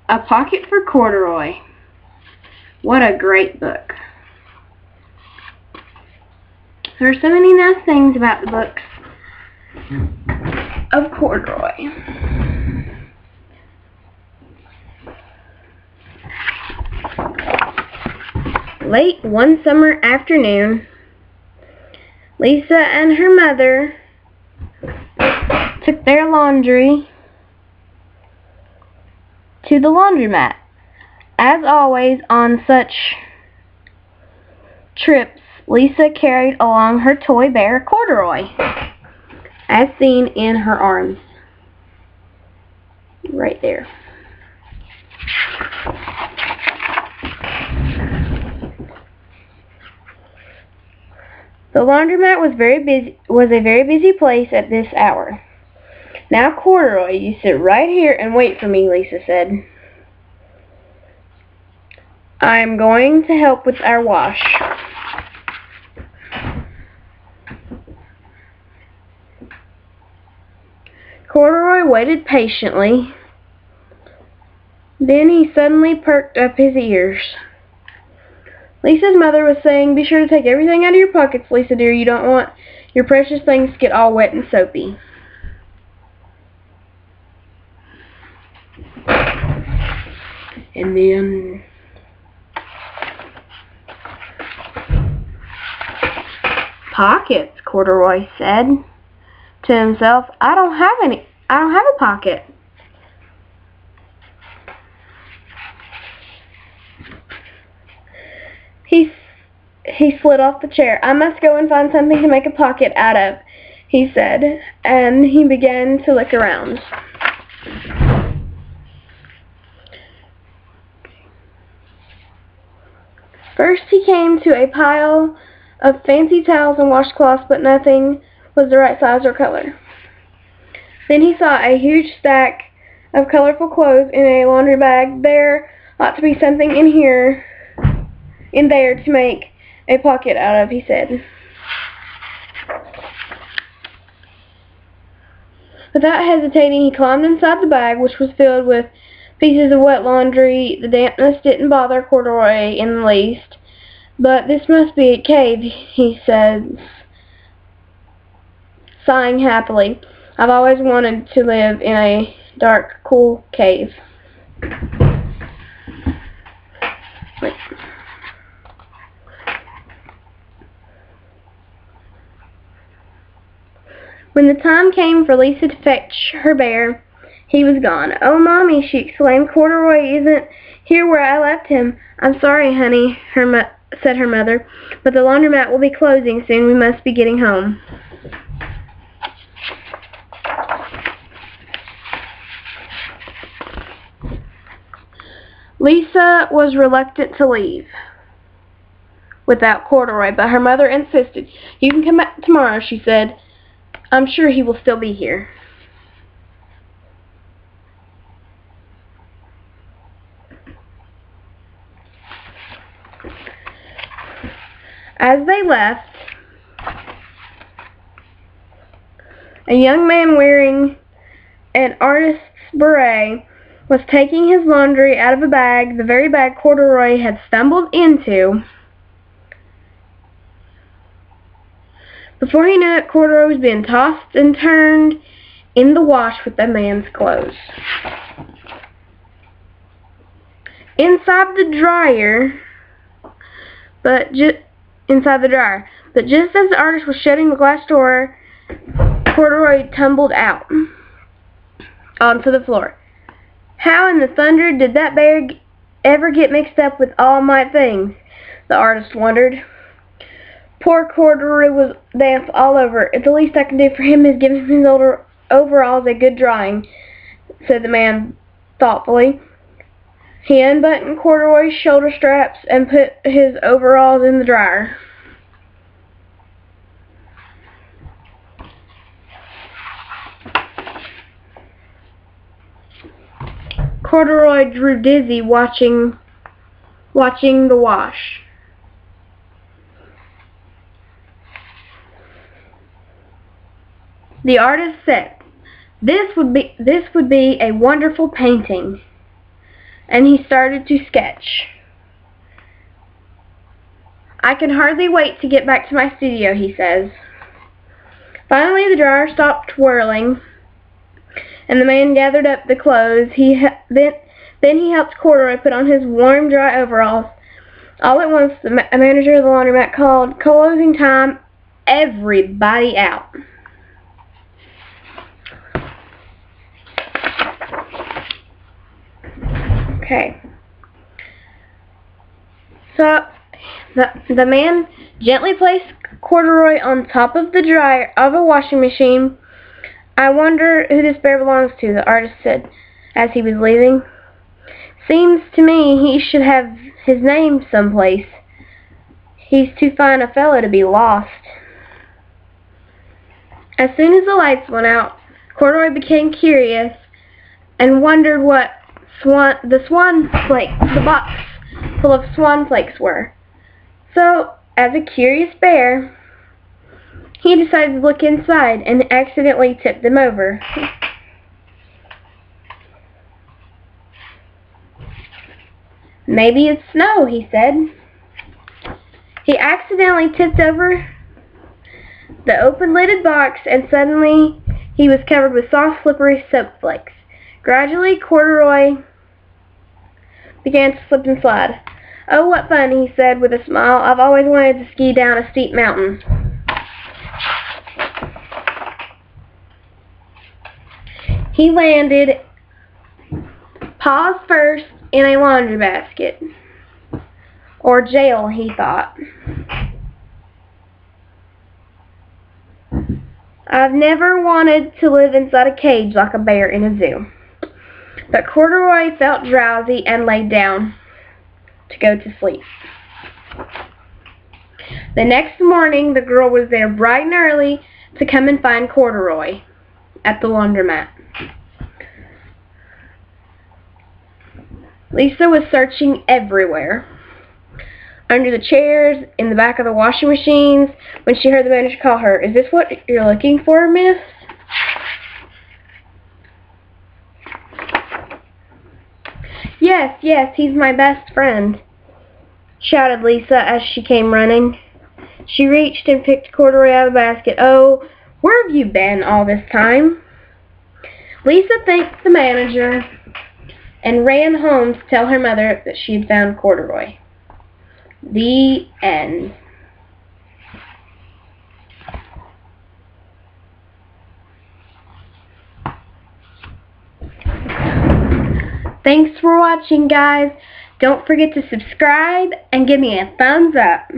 A Pocket for Corduroy. What a great book. There are so many nice things about the books of Corduroy. Late one summer afternoon, Lisa and her mother took their laundry to the laundromat. As always on such trips, Lisa carried along her toy bear, Corduroy, as seen in her arms. Right there. The laundromat was a very busy place at this hour. Now, Corduroy, you sit right here and wait for me, Lisa said. I'm going to help with our wash. Corduroy waited patiently. Then he suddenly perked up his ears. Lisa's mother was saying, "Be sure to take everything out of your pockets, Lisa dear. You don't want your precious things to get all wet and soapy." And then pockets, Corduroy said to himself. I don't have a pocket. He slid off the chair. I must go and find something to make a pocket out of, he said, and he began to look around. First he came to a pile of fancy towels and washcloths, but nothing was the right size or color. Then he saw a huge stack of colorful clothes in a laundry bag. There ought to be something in there to make a pocket out of, he said. Without hesitating, he climbed inside the bag, which was filled with pieces of wet laundry. The dampness didn't bother Corduroy in the least. But this must be a cave, he said, sighing happily. I've always wanted to live in a dark, cool cave. Wait. When the time came for Lisa to fetch her bear, he was gone. "Oh, Mommy," she exclaimed, "Corduroy isn't here where I left him." "I'm sorry, honey," said her mother, "but the laundromat will be closing soon. We must be getting home." Lisa was reluctant to leave without Corduroy, but her mother insisted. "You can come back tomorrow," she said. "I'm sure he will still be here." As they left, a young man wearing an artist's beret was taking his laundry out of a bag, the very bag Corduroy had stumbled into. Before he knew it, Corduroy was being tossed and turned in the wash with the man's clothes. Inside the dryer, but just as the artist was shutting the glass door, Corduroy tumbled out onto the floor. How in the thunder did that bear ever get mixed up with all my things? The artist wondered. Poor Corduroy was damp all over. "The least I can do for him is give him his overalls a good drying," said the man thoughtfully. He unbuttoned Corduroy's shoulder straps and put his overalls in the dryer. Corduroy grew dizzy watching the wash. The artist said, This would be a wonderful painting." and he started to sketch. "I can hardly wait to get back to my studio," he says. Finally, the dryer stopped whirling, and the man gathered up the clothes. Then he helped Corduroy put on his warm, dry overalls. All at once, the manager of the laundromat called, "Closing time, everybody out." Okay. So, the man gently placed Corduroy on top of the dryer of a washing machine. "I wonder who this bear belongs to," the artist said as he was leaving. "Seems to me he should have his name someplace. He's too fine a fellow to be lost." As soon as the lights went out, Corduroy became curious and wondered what the box full of swan flakes were. So, as a curious bear, he decided to look inside and accidentally tipped them over. "Maybe it's snow," he said. He accidentally tipped over the open-lidded box, and suddenly he was covered with soft, slippery soap flakes. Gradually, Corduroy began to slip and slide. "Oh, what fun," he said with a smile. "I've always wanted to ski down a steep mountain." He landed, paws first, in a laundry basket. Or jail, he thought. "I've never wanted to live inside a cage like a bear in a zoo." But Corduroy felt drowsy and laid down to go to sleep. The next morning, the girl was there bright and early to come and find Corduroy at the laundromat. Lisa was searching everywhere. Under the chairs, in the back of the washing machines, when she heard the manager call her. "Is this what you're looking for, miss?" Yes, he's my best friend," shouted Lisa as she came running. She reached and picked Corduroy out of the basket. "Oh, where have you been all this time?" Lisa thanked the manager and ran home to tell her mother that she had found Corduroy. The end. Thanks for watching, guys. Don't forget to subscribe and give me a thumbs up.